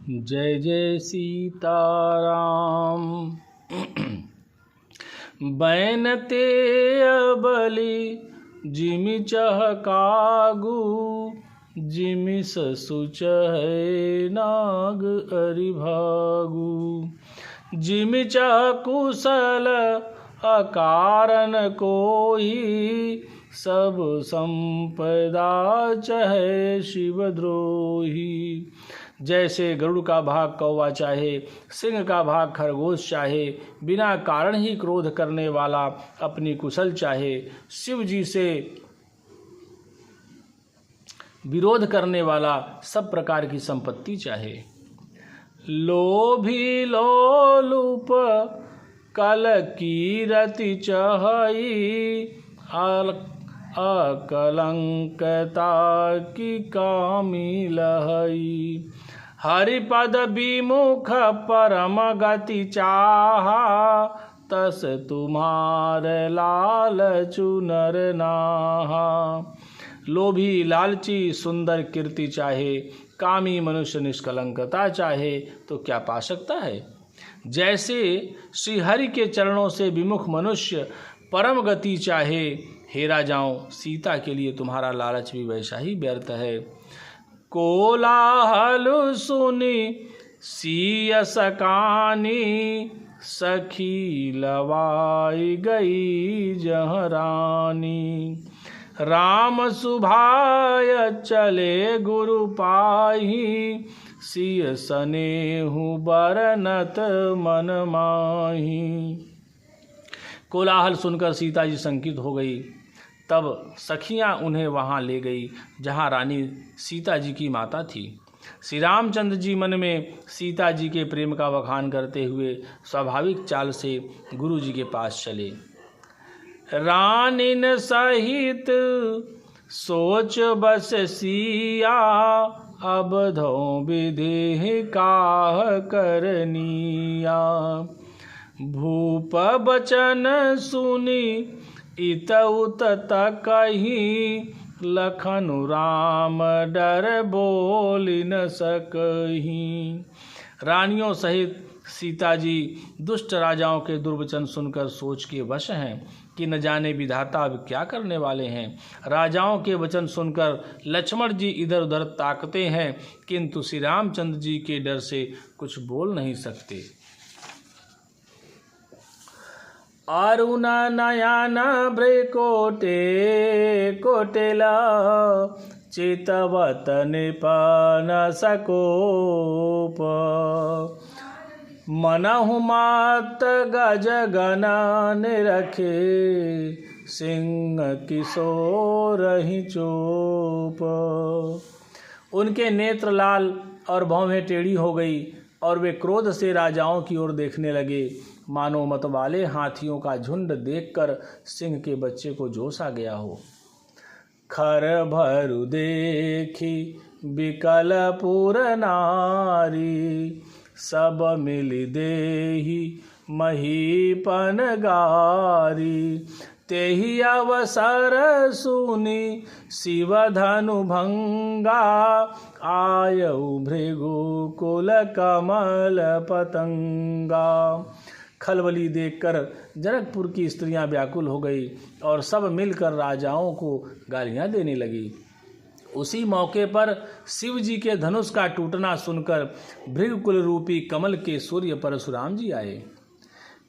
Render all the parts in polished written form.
जय जय सीताराम। बैन ते अबली जिमि चहकागू, जिमि ससु चहै नाग अरिभागू। जिमि चह कुशल अकारण कोई, सब संपदा चहै शिवद्रोही। जैसे गरुड़ का भाग कौवा चाहे, सिंह का भाग खरगोश चाहे, बिना कारण ही क्रोध करने वाला अपनी कुशल चाहे, शिव जी से विरोध करने वाला सब प्रकार की संपत्ति चाहे। लोभी लोलुप कल कीरति चहई, अकलंकता की कामी लहई। हरिपद विमुख परम गति चाहा, तस तुम्हार लाल चुनर नाहा। लोभी लालची सुंदर कीर्ति चाहे, कामी मनुष्य निष्कलंकता चाहे तो क्या पा सकता है। जैसे श्री हरि के चरणों से विमुख मनुष्य परम गति चाहे, हे राजाओं सीता के लिए तुम्हारा लालच भी वैसा ही व्यर्थ है। कोलाहल सुनी सिय सकानी, सखी लवाई गई जहरानी। राम सुभाय चले गुरु पाही, सिय सनेहु बरनत मन माही। कोलाहल सुनकर सीता जी शंकित हो गई। तब सखियां उन्हें वहां ले गई जहां रानी सीता जी की माता थी। श्री रामचंद्र जी मन में सीता जी के प्रेम का बखान करते हुए स्वाभाविक चाल से गुरु जी के पास चले। रानिन सहित सोच बस सिया, अब धो विधि काह करनिया। भूप बचन सुनी इत उत तकही, लखनु राम डर बोल न सकही। रानियों सहित सीता जी दुष्ट राजाओं के दुर्वचन सुनकर सोच के वश हैं कि न जाने विधाता अब क्या करने वाले हैं। राजाओं के वचन सुनकर लक्ष्मण जी इधर उधर ताकते हैं, किंतु श्री रामचंद्र जी के डर से कुछ बोल नहीं सकते। अरुण नयन भ्रकोटे कोटेला, चितवत निपन सकोप। मनहु मात गज गण रखे, सिंह किशोर ही चोप। उनके नेत्र लाल और भौहें टेढ़ी हो गई और वे क्रोध से राजाओं की ओर देखने लगे। मानो मत वाले हाथियों का झुंड देखकर सिंह के बच्चे को जोश आ गया हो। खर भरु देखी बिकल पुर नारी, सब मिल देही महीपन गारी। तेहि अवसर सुनी शिव धनु भंगा, आयु भृगु कुल कमल पतंगा। खलबली देखकर जनकपुर की स्त्रियां व्याकुल हो गई और सब मिलकर राजाओं को गालियां देने लगी। उसी मौके पर शिव जी के धनुष का टूटना सुनकर भृगुकुल रूपी कमल के सूर्य परशुराम जी आए।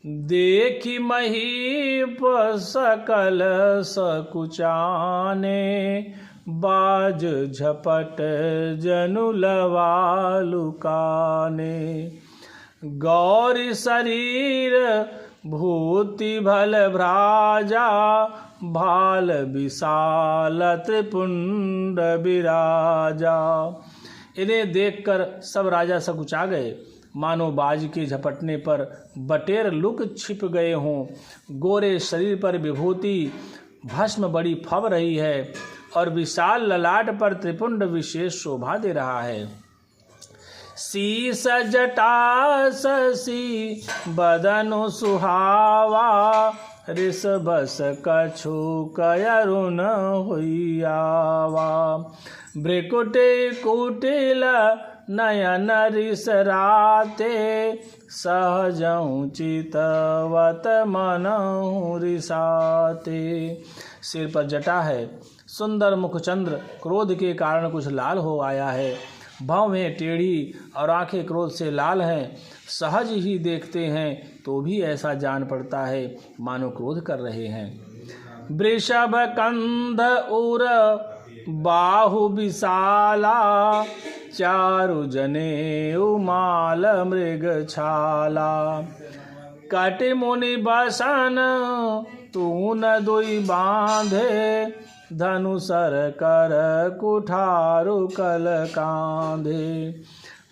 देखी महीप सकल सकुचाने, बाज झपट जनु लवा लुकाने। गौरी शरीर भूति भल भ्राजा, भाल विशाल त्रिपुंड विराजा। इन्हें देखकर सब राजा सकुचा गए, मानो बाज के झपटने पर बटेर लुक छिप गए हों। गोरे शरीर पर विभूति भस्म बड़ी फब रही है और विशाल ललाट पर त्रिपुंड विशेष शोभा दे रहा है। शीस जटा शशि बदनु सुहावा, ऋषभस कछु कयरुण हुइयावा। भ्रकुटे कुटिल नयन रिसराते, सहजहु चितवत मनहु रिसाते। सिर पर जटा है, सुंदर मुखचंद्र क्रोध के कारण कुछ लाल हो आया है, भौहें टेढ़ी और आंखें क्रोध से लाल हैं। सहज ही देखते हैं तो भी ऐसा जान पड़ता है मानो क्रोध कर रहे हैं। वृषभ कंध उर बाहु विशाला, चारु जने उमाल मृग छाला। कटि मुनि बसन तून दुई बांधे, धनुसर कर कुठारु कल कांधे।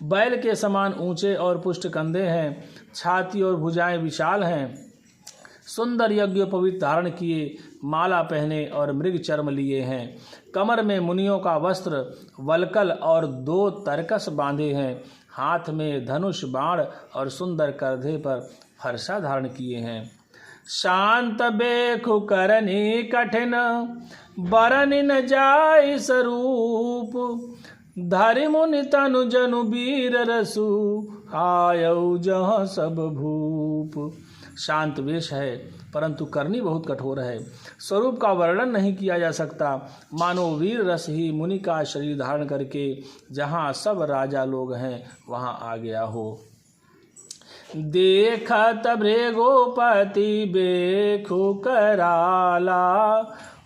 बैल के समान ऊंचे और पुष्ट कंधे हैं, छाती और भुजाएं विशाल हैं। सुंदर यज्ञोपवीत धारण किए, माला पहने और मृग चर्म लिए हैं। कमर में मुनियों का वस्त्र वलकल और 2 तरकस बांधे हैं। हाथ में धनुष बाण और सुंदर कंधे पर फरसा धारण किए हैं। शांत बेखु करनी कठिन, बरनि न जाय स्वरूप। धरि मुनि तनु जनु वीर रसु, आयौ जहाँ सब भूप। शांत वेश है परंतु करनी बहुत कठोर है। स्वरूप का वर्णन नहीं किया जा सकता, मानो वीर रस ही मुनि का शरीर धारण करके जहाँ सब राजा लोग हैं वहाँ आ गया हो। देखत भृगुपति बेखु कराला,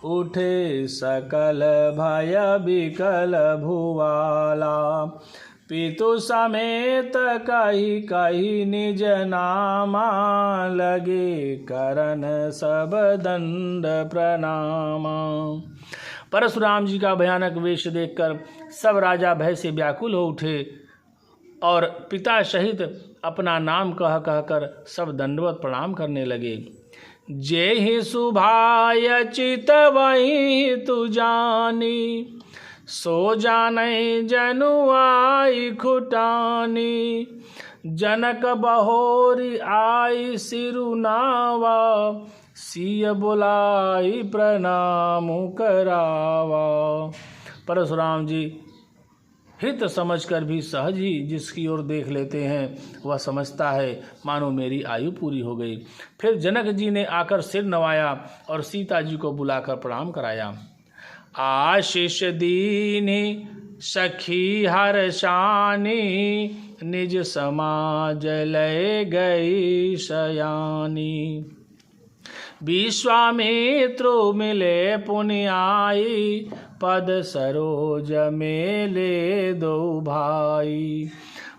उठे सकल भय विकल भुवाला। पितु समेत कही कही निज नामा, लगे करन सब दंड प्रणामा। परशुराम जी का भयानक वेश देखकर सब राजा भय से व्याकुल हो उठे और पिता सहित अपना नाम कह कहकर सब दंडवत प्रणाम करने लगे। जेहि सुभाय चित वही तु जानी, सो जानै जनु आई खुटानी। जनक बहोरी आई सिरुनावा, सिय बुलाई प्रणाम करावा। परशुराम जी हित समझकर भी सहज ही जिसकी ओर देख लेते हैं वह समझता है मानो मेरी आयु पूरी हो गई। फिर जनक जी ने आकर सिर नवाया और सीता जी को बुलाकर प्रणाम कराया। आशीष दीनी सखी हर्षानी, निज समाज लय गई शयानी। विश्वामित्र मिले पुनि आई, पद सरोज मेले दो भाई।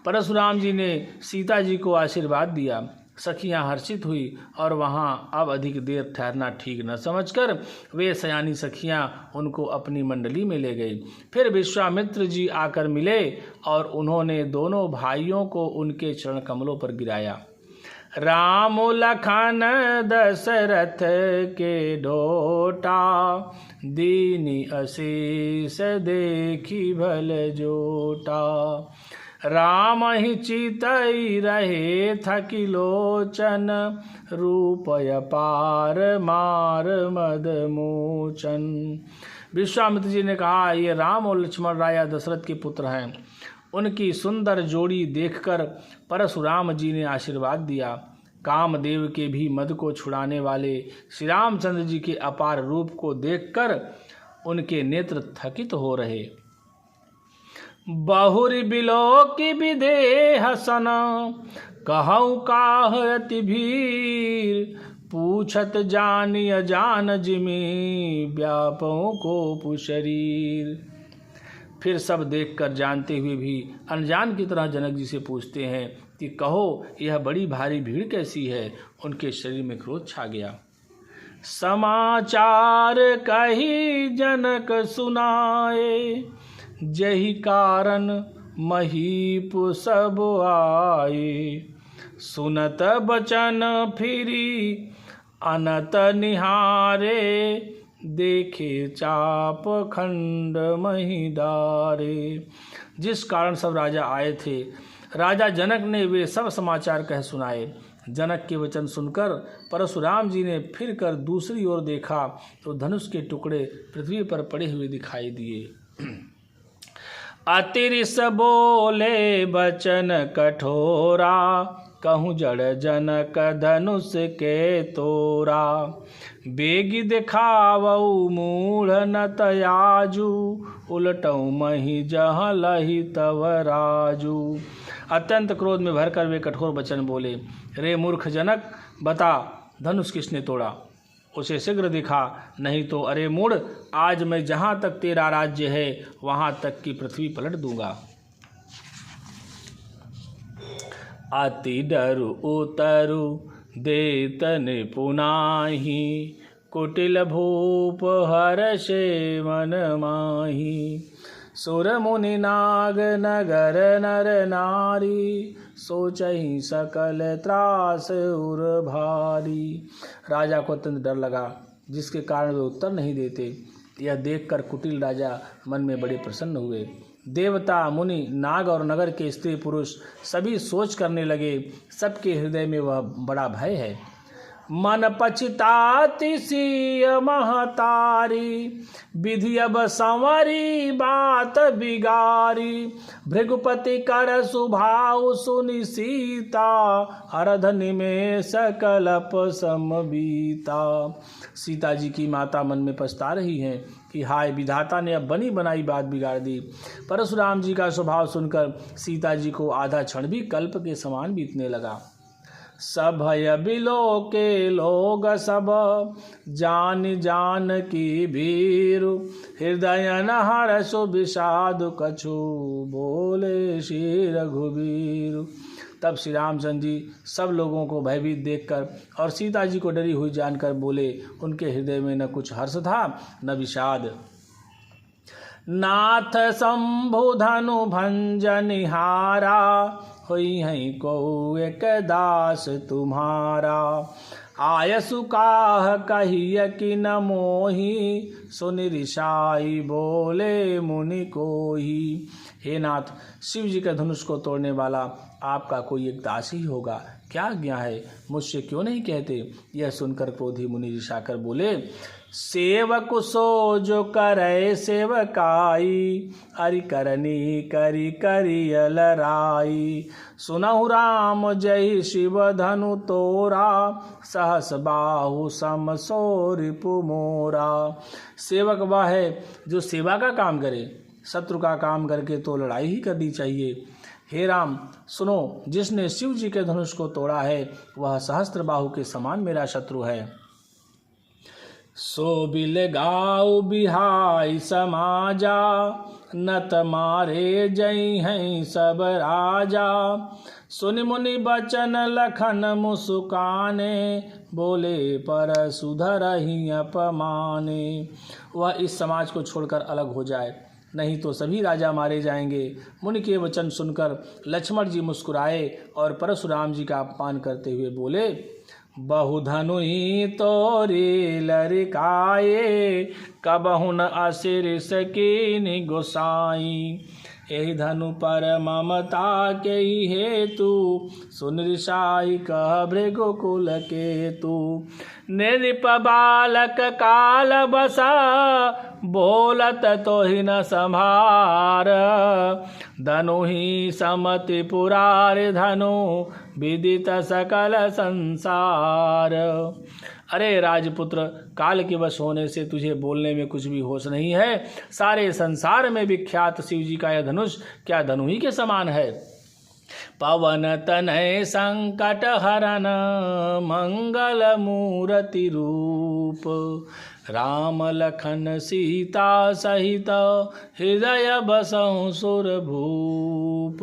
परशुराम जी ने सीता जी को आशीर्वाद दिया। सखियां हर्षित हुई और वहाँ अब अधिक देर ठहरना ठीक न समझकर वे सयानी सखियां उनको अपनी मंडली में ले गई। फिर विश्वामित्र जी आकर मिले और उन्होंने दोनों भाइयों को उनके चरण कमलों पर गिराया। राम लखन दशरथ के ढोटा, दीनी अशीष देखी भल जोटा। राम ही चितई रहे थकी लोचन, रूपय पार मार मद मोचन। विश्वामित्र जी ने कहा, ये राम और लक्ष्मण राजा दशरथ के पुत्र हैं। उनकी सुंदर जोड़ी देखकर परशुराम जी ने आशीर्वाद दिया। कामदेव के भी मद को छुड़ाने वाले श्री रामचंद्र जी के अपार रूप को देखकर उनके नेत्र थकित हो रहे। बहुरी बिलो की विदेह सन, कहूँ काह अति भीर। पूछत जानी अजान जिमी, व्यापों को पुशरीर। फिर सब देखकर जानते हुए भी अनजान की तरह जनक जी से पूछते हैं कि कहो यह बड़ी भारी भीड़ कैसी है। उनके शरीर में क्रोध छा गया। समाचार कही जनक सुनाए, जही कारण महीप सब आए। सुनत बचन फिरी अनत निहारे, देखे चाप खंड महिदारे। जिस कारण सब राजा आए थे, राजा जनक ने वे सब समाचार कह सुनाए। जनक के वचन सुनकर परशुराम जी ने फिर कर दूसरी ओर देखा तो धनुष के टुकड़े पृथ्वी पर पड़े हुए दिखाई दिए। अतिरिस बोले बचन कठोरा, कहूँ जड़ जनक धनुष के तोरा। बेगी दिखावऊ मूढ़ न तयाजू, उलटऊ मही जहाँ लही तव राजू। अत्यंत क्रोध में भरकर वे कठोर वचन बोले, रे मूर्ख जनक, बता धनुष किसने तोड़ा, उसे शीघ्र दिखा, नहीं तो अरे मूढ़, आज मैं जहाँ तक तेरा राज्य है वहाँ तक की पृथ्वी पलट दूंगा। अति डरु उतरु देत निपुनाहि, कुटिल भूप हर्षे मन माहि। सुर मुनि नाग नगर नर नारी, सोचहि सकल त्रास उर भारी। राजा को अत्यंत डर लगा, जिसके कारण वे उत्तर नहीं देते। यह देखकर कुटिल राजा मन में बड़े प्रसन्न हुए। देवता, मुनि, नाग और नगर के स्त्री पुरुष सभी सोच करने लगे, सबके हृदय में वह बड़ा भय है। मन पछताति सिय महतारी, विधि अब संवरी बात बिगारी। भृगुपति कर सुभाव सुनि सीता, हरध निमेष कलप समबीता। सीता जी की माता मन में पछता रही हैं कि हाय, विधाता ने अब बनी बनाई बात बिगाड़ दी। परशुराम जी का स्वभाव सुनकर सीता जी को आधा क्षण भी कल्प के समान बीतने लगा। सभय बिलो के लोग सब, जान जान की भीरु। हृदय न हर्षु विषाद कछु, बोले श्री रघुबीर। तब श्री रामचंद्र जी सब लोगों को भयभीत देखकर और सीता जी को डरी हुई जानकर बोले, उनके हृदय में न कुछ हर्ष था न विषाद। नाथ शंभु धनु भंजनिहारा, होई हैं को एक दास तुम्हारा। आयसु काह कहिय कि न मोही, सुनि रिसाई बोले मुनि कोही। हे नाथ, शिव जी के धनुष को तोड़ने वाला आपका कोई एक दास ही होगा, क्या आज्ञा है, मुझसे क्यों नहीं कहते। यह सुनकर क्रोधी मुनि रिसाकर बोले, सेवक सो जो करे सेवकाई, अरि करनी करी करियल राई। सुनहु राम जय शिव धनु तोरा, सहस बाहु सम सो रिपु मोरा। सेवक वह है जो सेवा का काम करे, शत्रु का काम करके तो लड़ाई ही करनी चाहिए। हे राम, सुनो, जिसने शिव जी के धनुष को तोड़ा है वह सहस्त्र बाहु के समान मेरा शत्रु है। सो बिल गाऊ बिहाई समाजा, नत मारे जई हैं सब राजा। सुनि मुनि बचन लखन मुस्काने, बोले पर सुधरहि अपमाने। वह इस समाज को छोड़कर अलग हो जाए, नहीं तो सभी राजा मारे जाएंगे। मुनि के वचन सुनकर लक्ष्मण जी मुस्कुराए और परशुराम जी का अपमान करते हुए बोले, बहुधनुहि तोरी लरिकाए, कबहु न असिरिस कीनि गोसाई। एहि धनु पर ममता के हेतु, सुन रिसाई कह भृगुकुल केतु। नृप बालक काल बसा, बोलत तोहि न संभार। धनु ही समति पुरारि धनु, विदित सकल संसार। अरे राजपुत्र, काल के वश होने से तुझे बोलने में कुछ भी होश नहीं है। सारे संसार में विख्यात शिव जी का यह धनुष क्या धनु ही के समान है। पवन तनय संकट हरन, मंगल मूर्ति रूप। राम लखन सीता सहित, हृदय बसहु सुर भूप।